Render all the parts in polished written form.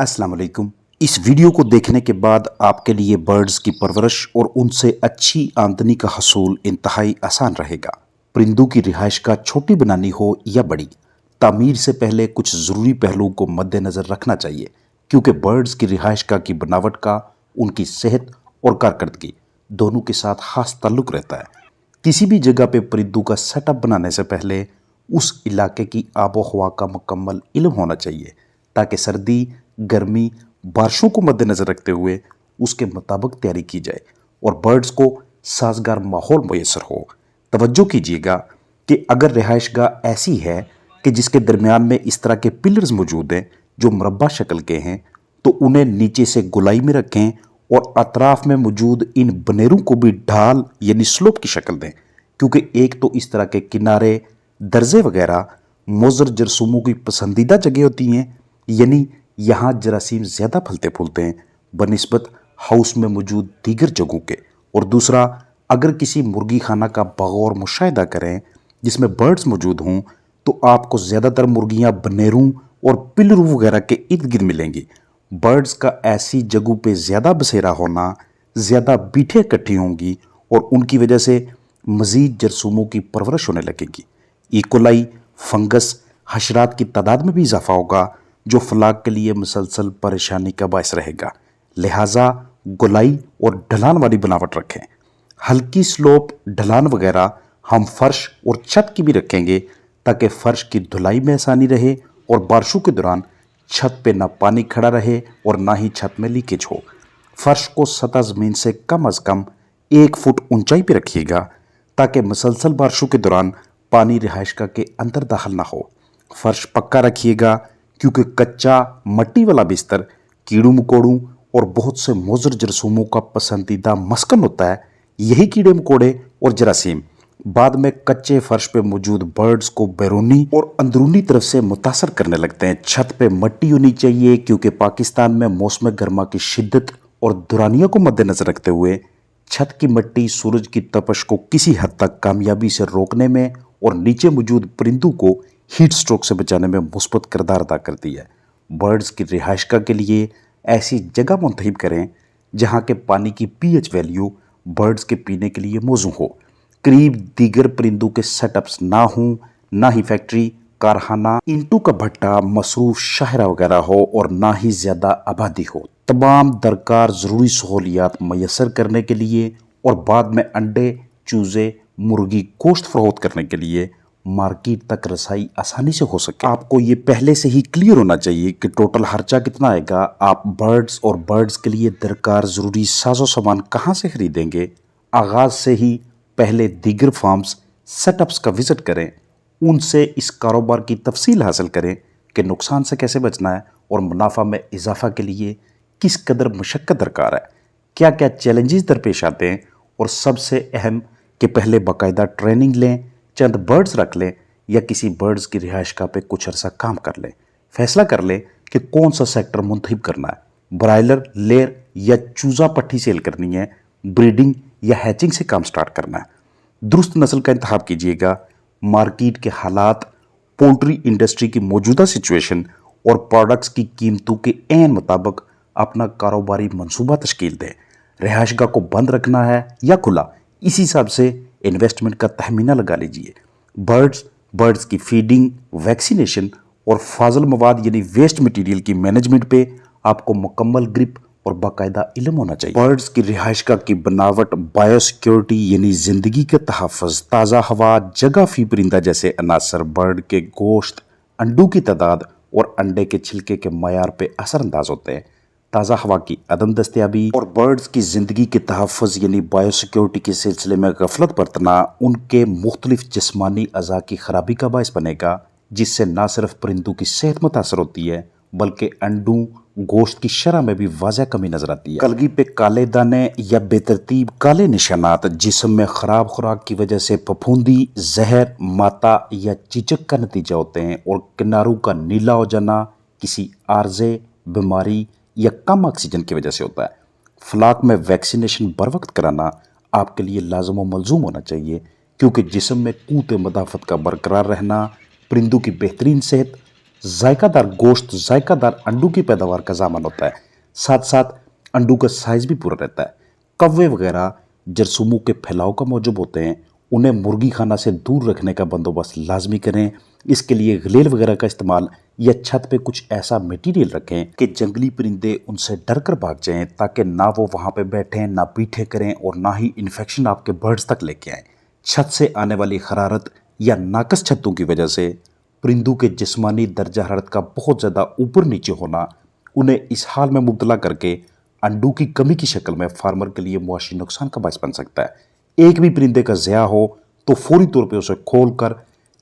अस्सलाम वालेकुम। इस वीडियो को देखने के बाद आपके लिए बर्ड्स की परवरिश और उनसे अच्छी आमदनी का हसूल इंतहाई आसान रहेगा। परिंदों की रिहाइश का छोटी बनानी हो या बड़ी, तामीर से पहले कुछ ज़रूरी पहलुओं को मद्देनज़र रखना चाहिए, क्योंकि बर्ड्स की रिहाइश का की बनावट का उनकी सेहत और कारकर्दगी दोनों के साथ खास ताल्लुक़ रहता है। किसी भी जगह पे परिंदों का सेटअप बनाने से पहले उस इलाके की आबो हवा का मुकम्मल इल्म होना चाहिए, ताकि सर्दी, गर्मी, बारिशों को मद्देनज़र रखते हुए उसके मुताबिक तैयारी की जाए और बर्ड्स को साजगार माहौल मैसर हो। तवज्जो कीजिएगा कि अगर रिहाइशगाह ऐसी है कि जिसके दरमियान में इस तरह के पिलर्स मौजूद हैं जो मुरब्बा शक्ल के हैं, तो उन्हें नीचे से गोलाई में रखें और अतराफ में मौजूद इन बनेरों को भी ढाल यानी स्लोप की शक्ल दें, क्योंकि एक तो इस तरह के किनारे, दर्जे वगैरह मोज़र जरसूमों की पसंदीदा जगह होती हैं, यानी यहाँ जरासीम ज़्यादा फलते फूलते हैं बनिस्बत हाउस में मौजूद दीगर जगहों के। और दूसरा, अगर किसी मुर्गी खाना का बगौर मुशाहिदा करें जिसमें बर्ड्स मौजूद हों, तो आपको ज़्यादातर मुर्गियाँ बनेरों और पिल्लरों वगैरह के इर्द गिर्द मिलेंगी। बर्ड्स का ऐसी जगहों पे ज़्यादा बसेरा होना, ज़्यादा बीठें इकट्ठी होंगी और उनकी वजह से मज़ीद जरसूमों की परवरिश होने लगेगी। इकोलाई, फंगस, हशरात की तादाद में भी इजाफा होगा, जो फलाग के लिए मुसलसल परेशानी का बायस रहेगा। लिहाजा गोलाई और ढलान वाली बनावट रखें। हल्की स्लोप, ढलान वगैरह हम फर्श और छत की भी रखेंगे, ताकि फ़र्श की धुलाई में आसानी रहे और बारिशों के दौरान छत पे ना पानी खड़ा रहे और ना ही छत में लीकेज हो। फर्श को सतह ज़मीन से कम अज़ कम 1 फुट ऊंचाई पे रखिएगा, ताकि मुसलसल बारिशों के दौरान पानी रिहाइशगाह के अंदर दाखिल ना हो। फर्श पक्का रखिएगा, क्योंकि कच्चा मट्टी वाला बिस्तर कीड़ों मकोड़ों और बहुत से मोज़र जरसूमों का पसंदीदा मस्कन होता है। यही कीड़े मकोड़े और जरासीम बाद में कच्चे फर्श पे मौजूद बर्ड्स को बैरूनी और अंदरूनी तरफ से मुतासर करने लगते हैं। छत पे मट्टी होनी चाहिए, क्योंकि पाकिस्तान में मौसम गर्मा की शिद्दत और दुरानिया को मद्देनजर रखते हुए छत की मट्टी सूरज की तपश को किसी हद तक कामयाबी से रोकने में और नीचे मौजूद परिंदों को हीट स्ट्रोक से बचाने में मुस्बत किरदार अदा करती है। बर्ड्स की रिहाइशगाह के लिए ऐसी जगह मुंतखब करें जहाँ के पानी की पीएच वैल्यू बर्ड्स के पीने के लिए मौजूद हो। करीब दीगर परिंदों के सेटअप्स ना हों, ना ही फैक्ट्री, कारखाना, ईंटों का भट्टा, मसरूफ शाहरा वगैरह हो और ना ही ज़्यादा आबादी हो। तमाम दरकार ज़रूरी सहूलियात मैसर करने के लिए और बाद में अंडे, चूज़े, मुर्गी गोश्त फरोख्त करने के लिए मार्केट तक रसाई आसानी से हो सके। आपको ये पहले से ही क्लियर होना चाहिए कि टोटल खर्चा कितना आएगा, आप बर्ड्स और बर्ड्स के लिए दरकार ज़रूरी साजो सामान कहाँ से खरीदेंगे। आगाज़ से ही पहले दीगर फार्म्स, सेटअप्स का विज़िट करें, उनसे इस कारोबार की तफसील हासिल करें कि नुकसान से कैसे बचना है और मुनाफा में इजाफा के लिए किस कदर मशक्क़त दरकार है, क्या क्या चैलेंजेस दरपेश आते हैं, और सबसे अहम कि पहले बाकायदा ट्रेनिंग लें, चंद बर्ड्स रख लें या किसी बर्ड्स की रिहाइशगाह पे कुछ अरसा काम कर लें। फैसला कर लें कि कौन सा सेक्टर मुंतखब करना है, ब्रायलर, लेयर या चूज़ा पट्टी सेल करनी है, ब्रीडिंग या हैचिंग से काम स्टार्ट करना है। दुरुस्त नस्ल का इंतखाब कीजिएगा। मार्केट के हालात, पोल्ट्री इंडस्ट्री की मौजूदा सिचुएशन और प्रोडक्ट्स की कीमतों के ऐन मुताबिक अपना कारोबारी मंसूबा तश्कील दें। रिहाइशगाह को बंद रखना है या खुला, इसी हिसाब से इन्वेस्टमेंट का तहमीना लगा लीजिए। बर्ड्स की फीडिंग, वैक्सीनेशन और फाजल मवाद यानी वेस्ट मटेरियल की मैनेजमेंट पे आपको मुकम्मल ग्रिप और बाकायदा इल्म होना चाहिए। बर्ड्स की रिहाइशगाह की बनावट, बायोसिक्योरिटी यानी ज़िंदगी के तहफ़्फ़ुज़, ताज़ा हवा, जगह फी परिंदा जैसे अनासर बर्ड के गोश्त, अंडों की तादाद और अंडे के छिलके के मयार पे असरअंदाज होते हैं। ताज़ा हवा की अदम दस्तयाबी और बर्ड्स की ज़िंदगी के तहफ़्फ़ुज़ यानी बायोसिक्योरिटी के सिलसिले में गफलत बरतना उनके मुख्तलिफ जिस्मानी अज़ा की खराबी का बायस बनेगा, जिससे ना सिर्फ परिंदों की सेहत मुतासर होती है बल्कि अंडों, गोश्त की शरह में भी वाज़ह कमी नजर आती है। कलगी पे काले दाने या बेतरतीब काले निशानात जिस्म में खराब खुराक की वजह से फफूंदी, जहर, माता या चिचक का नतीजा होते हैं और किनारों का नीला हो जाना किसी आर्जे, बीमारी या कम ऑक्सीजन की वजह से होता है। फ्लाक में वैक्सीनेशन बर वक्त कराना आपके लिए लाजम व मलजूम होना चाहिए, क्योंकि जिस्म में क़ुव्वत मदाफ़त का बरकरार रहना परिंदों की बेहतरीन सेहत जायका दार गोश्त, जायका दार अंडों की पैदावार का ज़ामन होता है। साथ साथ अंडों का साइज भी पूरा रहता है। कौवे वगैरह जरसूमों के फैलाव का मौजूद होते हैं, उन्हें मुर्गी खाना से दूर रखने का बंदोबस्त लाजमी करें। इसके लिए गलेल वगैरह का इस्तेमाल या छत पे कुछ ऐसा मटेरियल रखें कि जंगली परिंदे उनसे डर कर भाग जाएं, ताकि ना वो वहाँ पे बैठें, ना पीठे करें और ना ही इन्फेक्शन आपके बर्ड्स तक लेके आए। छत से आने वाली हरारत या नाकस छतों की वजह से परिंदों के जिस्मानी दर्जा हरारत का बहुत ज़्यादा ऊपर नीचे होना उन्हें इस हाल में मुब्तला करके अंडों की कमी की शक्ल में फार्मर के लिए मुआशी नुकसान का बायस बन सकता है। एक भी परिंदे का ज़या हो तो फौरी तौर पे उसे खोल कर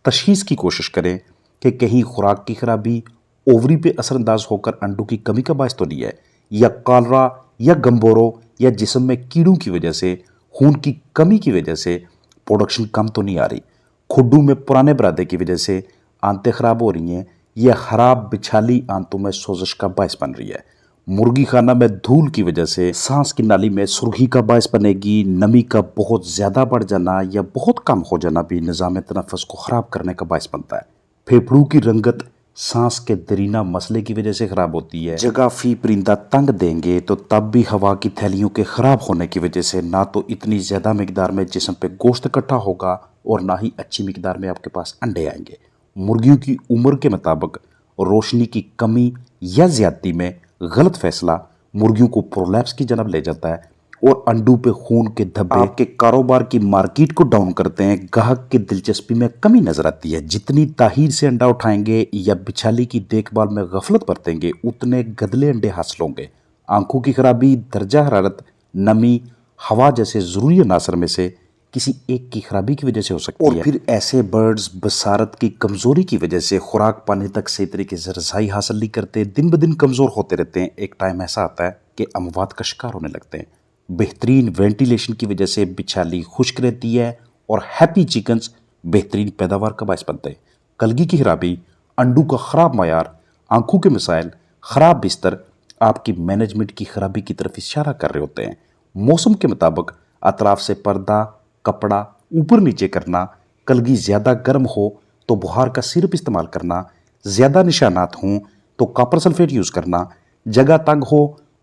तशखीस की कोशिश करें कि कहीं खुराक की खराबी ओवरी पे असरअंदाज होकर अंडों की कमी का बायस तो नहीं है, या कॉलरा या गंबोरो या जिस्म में कीड़ों की वजह से, खून की कमी की वजह से प्रोडक्शन कम तो नहीं आ रही, खुड्डू में पुराने बरादे की वजह से आंतें खराब हो रही हैं, या खराब बिछाली आंतों में सोजश का बायस बन रही है। मुर्गी खाना में धूल की वजह से सांस की नाली में सुर्खी का बायस बनेगी। नमी का बहुत ज़्यादा बढ़ जाना या बहुत कम हो जाना भी निज़ाम तनफ़्फ़ुस को ख़राब करने का बायस बनता है। फेफड़ों की रंगत सांस के दरीना मसले की वजह से ख़राब होती है। जगह फी परिंदा तंग देंगे तो तब भी हवा की थैलियों के ख़राब होने की वजह से ना तो इतनी ज़्यादा मिकदार में जिस्म पे गोश्त इकट्ठा होगा और ना ही अच्छी मिकदार में आपके पास अंडे आएंगे। मुर्गियों की उम्र के मुताबिक रोशनी की कमी या ज्यादती में गलत फैसला मुर्गियों को प्रोलैप्स की जानब ले जाता है और अंडों पे खून के धब्बे आपके कारोबार की मार्केट को डाउन करते हैं। ग्राहक की दिलचस्पी में कमी नजर आती है। जितनी ताहीर से अंडा उठाएंगे या बिछाली की देखभाल में गफलत बरतेंगे, उतने गदले अंडे हासिल होंगे। आंखों की खराबी, दर्जा हरारत, नमी, हवा जैसे ज़रूरी अनासर में से किसी एक की खराबी की वजह से हो सकती है। और फिर ऐसे बर्ड्स बसारत की कमज़ोरी की वजह से खुराक पाने तक सही तरीके से रसाई हासिल नहीं करते, दिन ब दिन कमज़ोर होते रहते हैं। एक टाइम ऐसा आता है कि अमवात का शिकार होने लगते हैं। बेहतरीन वेंटिलेशन की वजह से बिछाली खुश्क रहती है और हैप्पी चिकन्स बेहतरीन पैदावार का बायस बनते हैं। कलगी की खराबी, अंडों का ख़राब मयार, आंखों के मसाइल, ख़राब बिस्तर आपकी मैनेजमेंट की खराबी की तरफ इशारा कर रहे होते हैं। मौसम के मुताबिक अतराफ से पर्दा कपड़ा ऊपर नीचे करना, कलगी ज़्यादा गर्म हो तो बुहार का सिरप इस्तेमाल करना, ज़्यादा निशानात हों तो कॉपर सल्फेट यूज़ करना, जगह तंग हो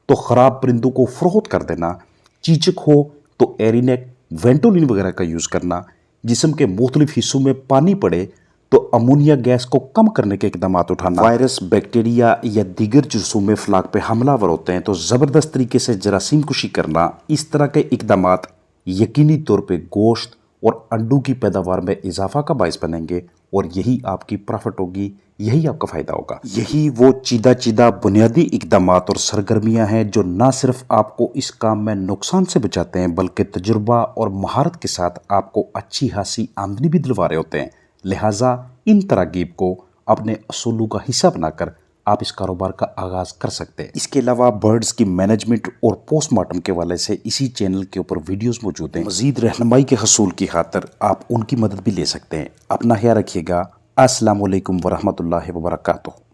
तो ख़राब परिंदों को फ़रोख्त कर देना, चीचक हो तो एरिनेक वेंटोलिन वगैरह का यूज़ करना, जिस्म के मुख्तलिफ हिस्सों में पानी पड़े तो अमोनिया गैस को कम करने के इकदाम उठाना, वायरस बैक्टीरिया या दीगर जरसूम फ्लाक पे हमलावर होते हैं तो ज़बरदस्त तरीके से जरासीम कुशी करना। इस तरह के इकदाम यकीनी तौर पे गोश्त और अंडों की पैदावार में इजाफा का बायस बनेंगे और यही आपकी प्रॉफिट होगी, यही आपका फ़ायदा होगा। यही वो चीदा बुनियादी इकदाम और सरगर्मियां हैं जो ना सिर्फ आपको इस काम में नुकसान से बचाते हैं, बल्कि तजुर्बा और महारत के साथ आपको अच्छी खासी आमदनी भी दिलवा रहे होते हैं। लिहाजा इन तरागीब को अपने असूलों का हिस्सा बनाकर आप इस कारोबार का आगाज़ कर सकते हैं। इसके अलावा बर्ड्स की मैनेजमेंट और पोस्टमार्टम के हवाले से इसी चैनल के ऊपर वीडियोस मौजूद हैं। मज़ीद रहनुमाई के हसूल की खातिर आप उनकी मदद भी ले सकते हैं। अपना ख्याल रखिएगा। अस्सलामु अलैकुम वरहमतुल्लाहि वबरकातुहू।